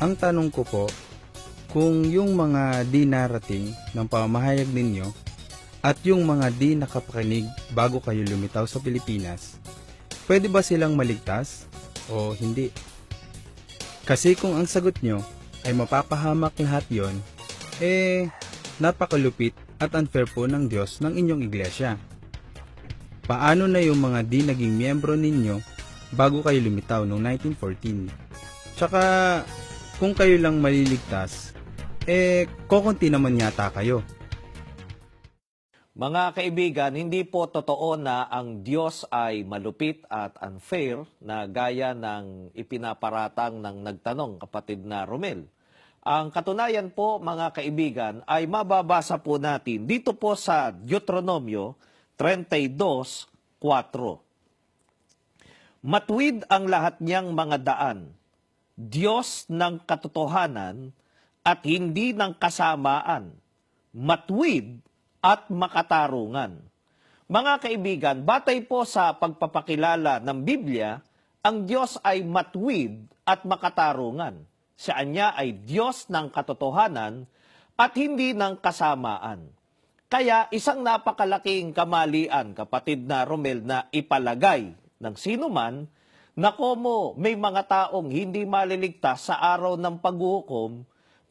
Ang tanong ko po, kung yung mga di narating ng pamahayag ninyo at yung mga di nakapakinig bago kayo lumitaw sa Pilipinas, pwede ba silang maligtas o hindi? Kasi kung ang sagot nyo ay mapapahamak lahat yon, napakalupit at unfair po ng Diyos ng inyong iglesia. Paano na yung mga di naging miyembro ninyo bago kayo lumitaw noong 1914? Tsaka, kung kayo lang maliligtas, kokonti naman yata kayo. Mga kaibigan, hindi po totoo na ang Diyos ay malupit at unfair na gaya ng ipinaparatang ng nagtanong kapatid na Romel. Ang katunayan po mga kaibigan ay mababasa po natin dito po sa Deuteronomio 32:4. Matuwid ang lahat niyang mga daan, Diyos ng katotohanan at hindi ng kasamaan, matuwid at makatarungan. Mga kaibigan, batay po sa pagpapakilala ng Biblia, ang Diyos ay matuwid at makatarungan. Sa Anya ay Diyos ng katotohanan at hindi ng kasamaan. Kaya isang napakalaking kamalian, kapatid na Romel, na ipalagay ng sinuman na komo may mga taong hindi maliligtas sa araw ng paghuhukom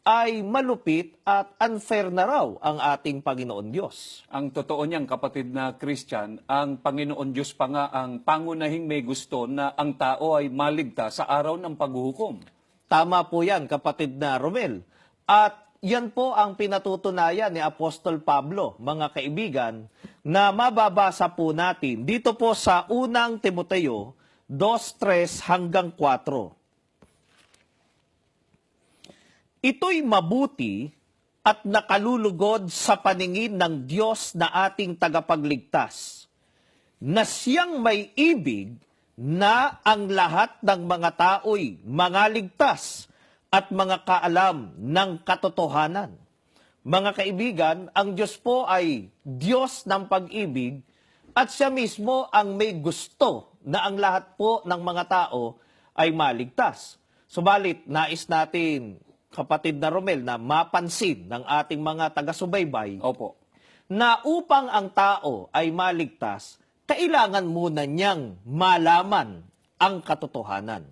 ay malupit at unfair na raw ang ating Panginoon Diyos. Ang totoo niyang kapatid na Christian, ang Panginoon Diyos pa nga ang pangunahing may gusto na ang tao ay maligtas sa araw ng paghuhukom. Tama po yan, kapatid na Romel. At yan po ang pinatutunayan ni Apostol Pablo, mga kaibigan, na mababasa po natin dito po sa unang Timoteo 2:3-4. Ito'y mabuti at nakalulugod sa paningin ng Diyos na ating tagapagligtas, na siyang may ibig na ang lahat ng mga tao'y mangaligtas at mga kaalam ng katotohanan. Mga kaibigan, ang Diyos po ay Diyos ng pag-ibig at siya mismo ang may gusto na ang lahat po ng mga tao ay maligtas. Subalit, nais natin, kapatid na Romel, na mapansin ng ating mga taga-subaybay Opo. na upang ang tao ay maligtas, kailangan muna niyang malaman ang katotohanan.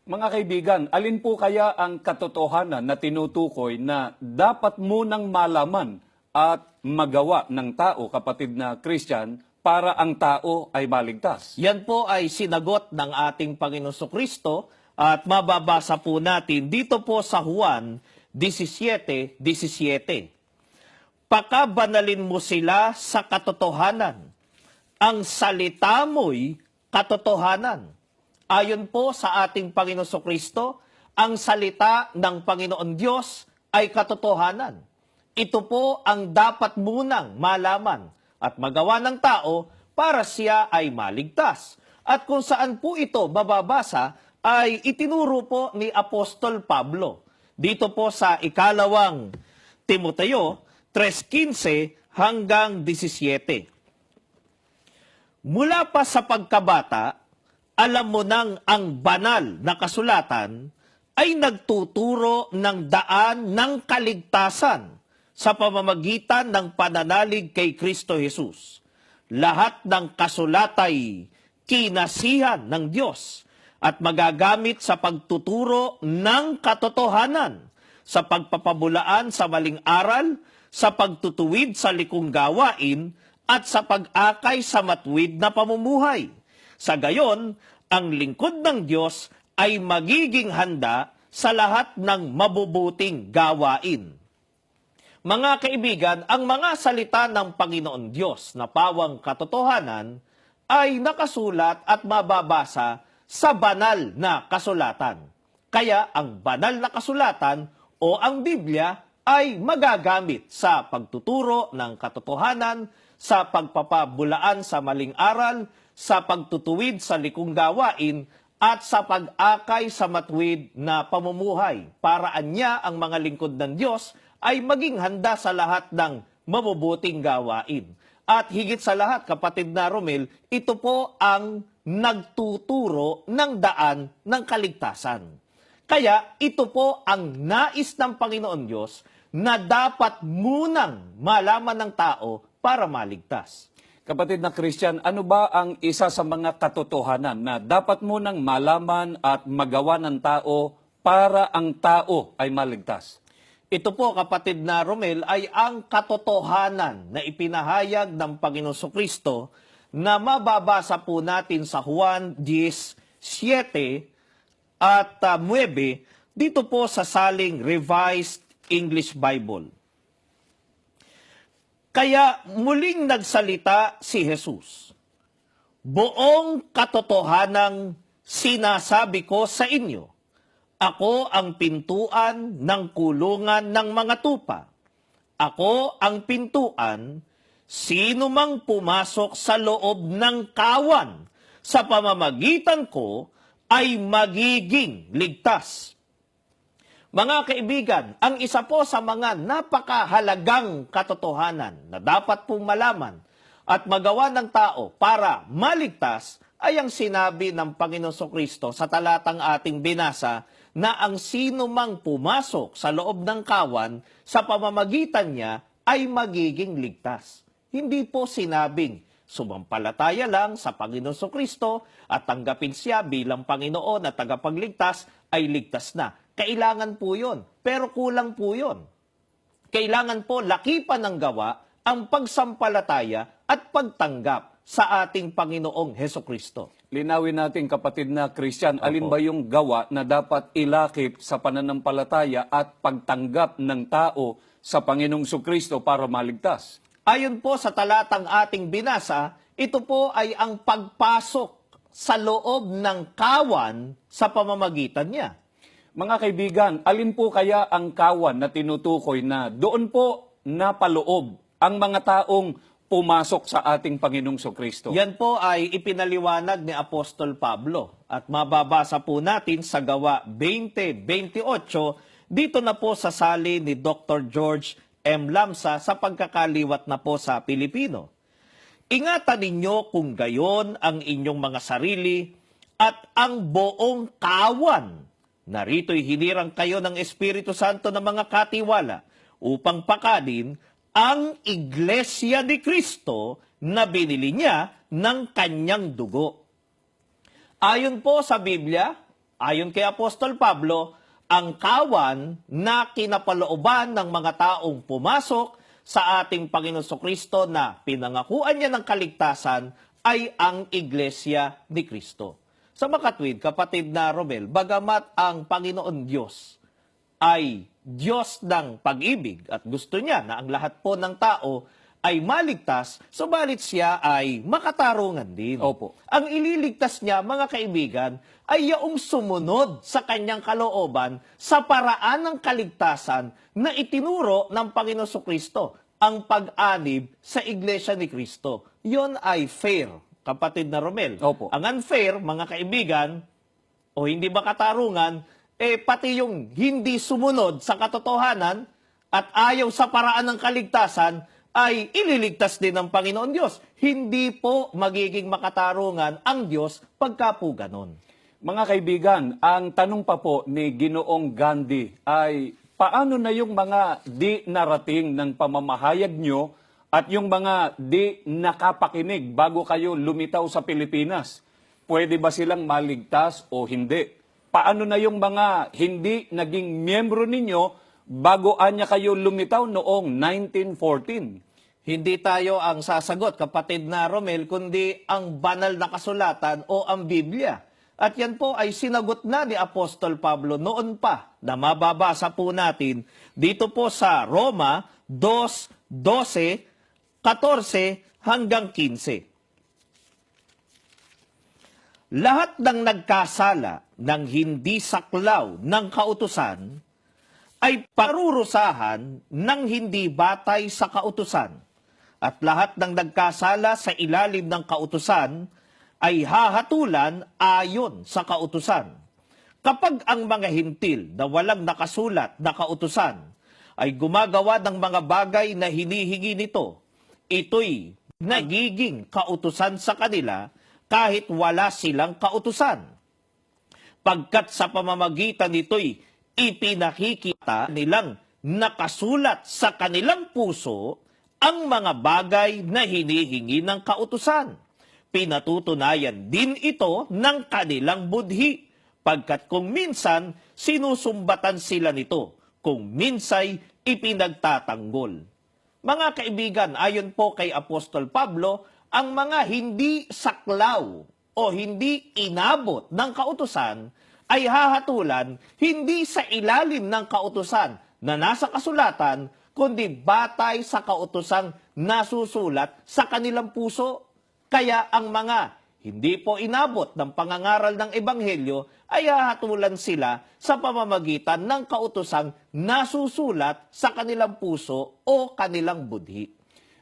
Mga kaibigan, alin po kaya ang katotohanan na tinutukoy na dapat munang malaman at magawa ng tao, kapatid na Christian, para ang tao ay maligtas? Yan po ay sinagot ng ating Panginoon Kristo at mababasa po natin dito po sa Juan 17:17. Pakabanalin mo sila sa katotohanan. Ang salita mo'y katotohanan. Ayon po sa ating Panginoon Kristo, ang salita ng Panginoon Diyos ay katotohanan. Ito po ang dapat munang malaman at magawa ng tao para siya ay maligtas. At kung saan po ito bababasa, ay itinuro po ni Apostol Pablo. Dito po sa ikalawang Timoteo 3:15-17. Mula pa sa pagkabata, alam mo nang ang banal na kasulatan ay nagtuturo ng daan ng kaligtasan sa pamamagitan ng pananalig kay Kristo Jesus. Lahat ng kasulatay kinasihan ng Diyos at magagamit sa pagtuturo ng katotohanan, sa pagpapabulaan sa maling aral, sa pagtutuwid sa likong gawain, at sa pag-akay sa matuwid na pamumuhay. Sa gayon, ang lingkod ng Diyos ay magiging handa sa lahat ng mabubuting gawain. Mga kaibigan, ang mga salita ng Panginoon Diyos na pawang katotohanan ay nakasulat at mababasa sa banal na kasulatan. Kaya ang banal na kasulatan o ang Biblia ay magagamit sa pagtuturo ng katotohanan, sa pagpapabulaan sa maling aral, sa pagtutuwid sa likong gawain, at sa pag-akay sa matuwid na pamumuhay. Paraan niya ang mga lingkod ng Diyos ay maging handa sa lahat ng mabubuting gawain. At higit sa lahat, kapatid na Romel, ito po ang nagtuturo ng daan ng kaligtasan. Kaya ito po ang nais ng Panginoon Diyos na dapat munang malaman ng tao para maligtas. Kapatid na Christian, ano ba ang isa sa mga katotohanan na dapat munang malaman at magawa ng tao para ang tao ay maligtas? Ito po, kapatid na Romel, ay ang katotohanan na ipinahayag ng Panginoon Kristo na mababasa po natin sa Juan 10:7 at 9 dito po sa Saling Revised English Bible. Kaya muling nagsalita si Jesus, "Buong katotohanang sinasabi ko sa inyo, ako ang pintuan ng kulungan ng mga tupa. Ako ang pintuan, sino mang pumasok sa loob ng kawan sa pamamagitan ko ay magiging ligtas." Mga kaibigan, ang isa po sa mga napakahalagang katotohanan na dapat pong malaman at magawa ng tao para maligtas ay ang sinabi ng Panginoon Kristo sa talatang ating binasa na ang sino mang pumasok sa loob ng kawan sa pamamagitan niya ay magiging ligtas. Hindi po sinabing sumampalataya lang sa Panginoon Kristo at tanggapin siya bilang Panginoon at tagapagligtas ay ligtas na. Kailangan po yun, pero kulang po yun. Kailangan po lakipan ng gawa ang pagsampalataya at pagtanggap sa ating Panginoong Heso Kristo. Linawin natin, kapatid na Christian, alin ba yung gawa na dapat ilakip sa pananampalataya at pagtanggap ng tao sa Panginoong Kristo para maligtas? Ayon po sa talatang ating binasa, ito po ay ang pagpasok sa loob ng kawan sa pamamagitan niya. Mga kaibigan, alin po kaya ang kawan na tinutukoy na doon po napaloob ang mga taong pumasok sa ating Panginoong Kristo? Yan po ay ipinaliwanag ni Apostol Pablo at mababasa po natin sa Gawa 20:28 dito na po sa sali ni Dr. George M. Lamsa sa pagkakaliwat na po sa Pilipino. "Ingatan ninyo kung gayon ang inyong mga sarili at ang buong kawan. Narito'y hinirang kayo ng Espiritu Santo ng mga katiwala upang pakanin ang Iglesia ni Kristo na binili niya ng kanyang dugo." Ayon po sa Biblia, ayon kay Apostol Pablo, ang kawan na kinapalooban ng mga taong pumasok sa ating Panginoon Kristo na pinangakuan niya ng kaligtasan ay ang Iglesia ni Kristo. Sa makatwid, kapatid na Romel, bagamat ang Panginoon Diyos ay Diyos ng pag-ibig at gusto niya na ang lahat po ng tao ay maligtas, subalit siya ay makatarungan din. Opo. Ang ililigtas niya, mga kaibigan, ay yaong sumunod sa kanyang kalooban sa paraan ng kaligtasan na itinuro ng Panginoon Kristo, ang pag-anib sa Iglesia ni Kristo. Yon ay fair, kapatid na Romel. Opo. Ang unfair, mga kaibigan, o hindi ba katarungan, pati yung hindi sumunod sa katotohanan at ayaw sa paraan ng kaligtasan, ay ililigtas din ng Panginoon Diyos. Hindi po magiging makatarungan ang Diyos pagka po ganon. Mga kaibigan, ang tanong pa po ni Ginoong Gandhi ay paano na yung mga di narating ng pamamahayag nyo at yung mga di nakapakinig bago kayo lumitaw sa Pilipinas? Pwede ba silang maligtas o hindi? Paano na yung mga hindi naging miyembro ninyo bago anya kayo lumitaw noong 1914? Hindi tayo ang sasagot, kapatid na Romel, kundi ang banal na kasulatan o ang Biblia. At yan po ay sinagot na ni Apostol Pablo noon pa na mababasa po natin dito po sa Roma 2:12, 14 hanggang 15. Lahat ng nagkasala ng hindi saklaw ng kautusan ay parurusahan ng hindi batay sa kautusan. At lahat ng nagkasala sa ilalim ng kautusan ay hahatulan ayon sa kautusan. Kapag ang mga hintil na walang nakasulat na kautusan ay gumagawa ng mga bagay na hinihingi nito, ito'y nagiging kautusan sa kanila kahit wala silang kautusan. pagkat sa pamamagitan nito'y ipinakikita nilang nakasulat sa kanilang puso ang mga bagay na hinihingi ng kautusan. Pinatutunayan din ito ng kanilang budhi, pagkat kung minsan sinusumbatan sila nito, kung minsay ipinagtatanggol. Mga kaibigan, ayon po kay Apostol Pablo, ang mga hindi saklaw o hindi inabot ng kautusan ay hahatulan hindi sa ilalim ng kautusan na nasa kasulatan, kundi batay sa kautusang nasusulat sa kanilang puso. Kaya ang mga hindi po inabot ng pangangaral ng Ebanghelyo ay hahatulan sila sa pamamagitan ng kautosang nasusulat sa kanilang puso o kanilang budhi.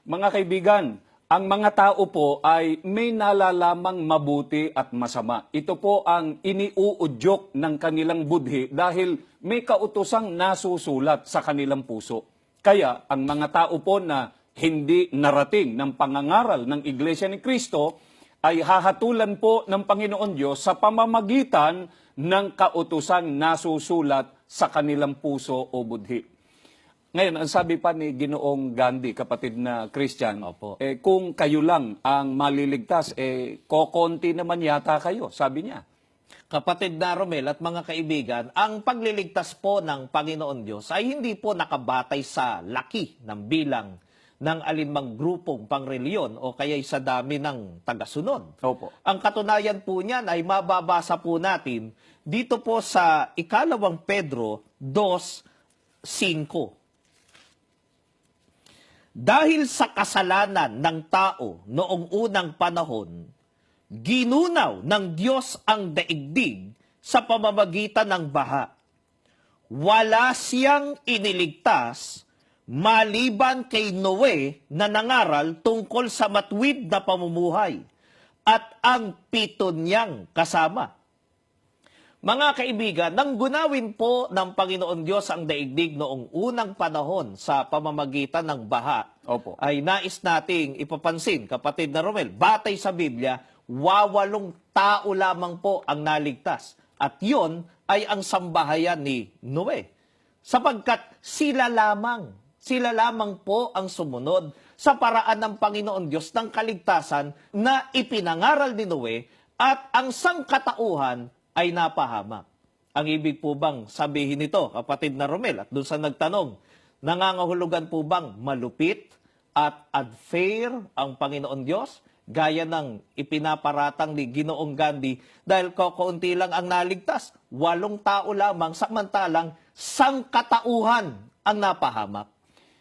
Mga kaibigan, ang mga tao po ay may nalalamang mabuti at masama. Ito po ang iniuudyok ng kanilang budhi dahil may kautosang nasusulat sa kanilang puso. Kaya ang mga tao po na hindi narating ng pangangaral ng Iglesia ni Cristo ay hahatulan po ng Panginoon Diyos sa pamamagitan ng kautosang nasusulat sa kanilang puso o budhi. Ngayon, ang sabi pa ni Ginoong Gandhi, kapatid na Christian, Opo. kung kayo lang ang maliligtas, kokonti naman yata kayo, sabi niya. Kapatid na Romel at mga kaibigan, ang pagliligtas po ng Panginoon Diyos ay hindi po nakabatay sa laki ng bilang ng alinmang grupong pangreliyon o kaya'y sa dami ng tagasunod. Opo. Ang katunayan po niyan ay mababasa po natin dito po sa 2 Pedro 2:5. Dahil sa kasalanan ng tao noong unang panahon, ginunaw ng Diyos ang daigdig sa pamamagitan ng baha. Wala siyang iniligtas maliban kay Noe na nangaral tungkol sa matuwid na pamumuhay at ang 7 niyang kasama. Mga kaibigan, nang gunawin po ng Panginoon Diyos ang daigdig noong unang panahon sa pamamagitan ng baha, Opo. ay nais nating ipapansin, kapatid na Romel, batay sa Biblia, 80 tao lamang po ang naligtas. At yon ay ang sambahayan ni Noe. Sapagkat sila lamang po ang sumunod sa paraan ng Panginoon Diyos ng kaligtasan na ipinangaral ni Noe at ang sangkatauhan ay napahamak. Ang ibig po bang sabihin nito, kapatid na Romel, at doon sa nagtanong, nangangahulugan po bang malupit at unfair ang Panginoon Diyos? Gaya ng ipinaparatang ni Ginoong Gandhi dahil kakaunti lang ang naligtas, 8 tao lamang, samantalang sangkatauhan ang napahamak.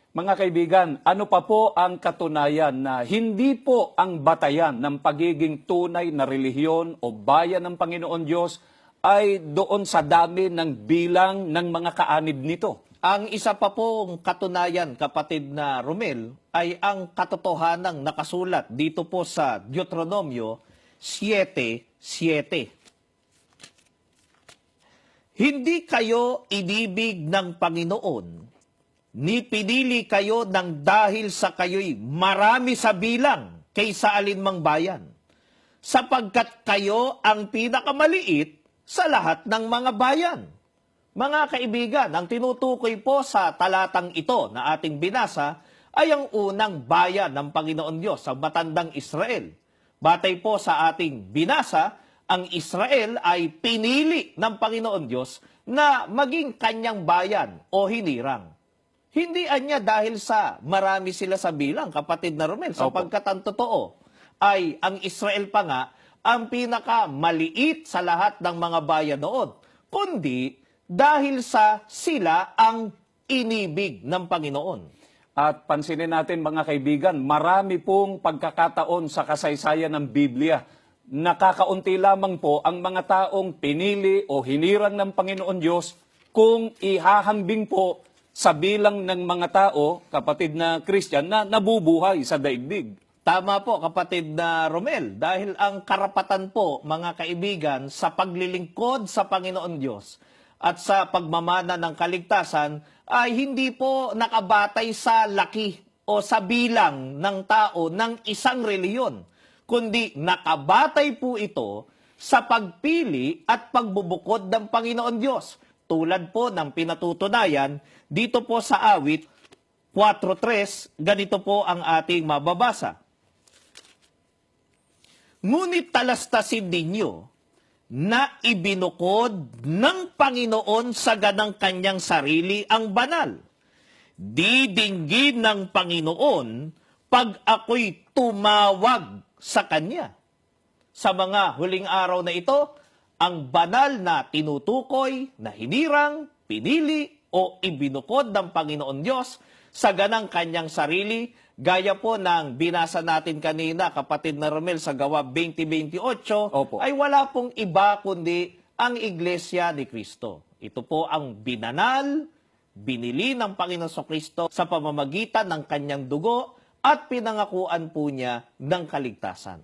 Mga kaibigan, ano pa po ang katunayan na hindi po ang batayan ng pagiging tunay na relihiyon o bayan ng Panginoon Diyos ay doon sa dami ng bilang ng mga kaanib nito? Ang isa pa pong katunayan, kapatid na Romel, ay ang katotohanang nakasulat dito po sa Deuteronomio 7:7. Hindi kayo inibig ng Panginoon, ni pinili kayo ng dahil sa kayo'y marami sa bilang kaysa alinmang bayan, sapagkat kayo ang pinakamaliit sa lahat ng mga bayan. Mga kaibigan, ang tinutukoy po sa talatang ito na ating binasa ay ang unang bayan ng Panginoon Diyos, ang matandang Israel. Batay po sa ating binasa, ang Israel ay pinili ng Panginoon Diyos na maging kanyang bayan o hinirang. Hindi anya dahil sa marami sila sa bilang, kapatid na Romel, sapagkat ang totoo ay ang Israel pa nga ang pinakamaliit sa lahat ng mga bayan noon, kundi dahil sa sila ang inibig ng Panginoon. At pansinin natin mga kaibigan, marami pong pagkakataon sa kasaysayan ng Biblia. Nakakaunti lamang po ang mga taong pinili o hinirang ng Panginoon Diyos kung ihahambing po sa bilang ng mga tao, kapatid na Christian, na nabubuhay sa daigdig. Tama po, kapatid na Romel, dahil ang karapatan po, mga kaibigan, sa paglilingkod sa Panginoon Diyos at sa pagmamana ng kaligtasan ay hindi po nakabatay sa laki o sa bilang ng tao ng isang reliyon, kundi nakabatay po ito sa pagpili at pagbubukod ng Panginoon Diyos. Tulad po ng pinatutunayan dito po sa awit 4.3, ganito po ang ating mababasa. Ngunit talastasin ninyo na ibinukod ng Panginoon sa ganang kanyang sarili ang banal. Didinggin ng Panginoon pag ako'y tumawag sa Kanya. Sa mga huling araw na ito, ang banal na tinutukoy, na hinirang, pinili o ibinukod ng Panginoon Diyos sa ganang Kanyang sarili, gaya po ng binasa natin kanina, kapatid na Romel, sa Gawa 20:28, Opo. ay wala pong iba kundi ang Iglesia ni Cristo. Ito po ang binanal, binili ng Panginoon Kristo sa pamamagitan ng kanyang dugo at pinangakuan po niya ng kaligtasan.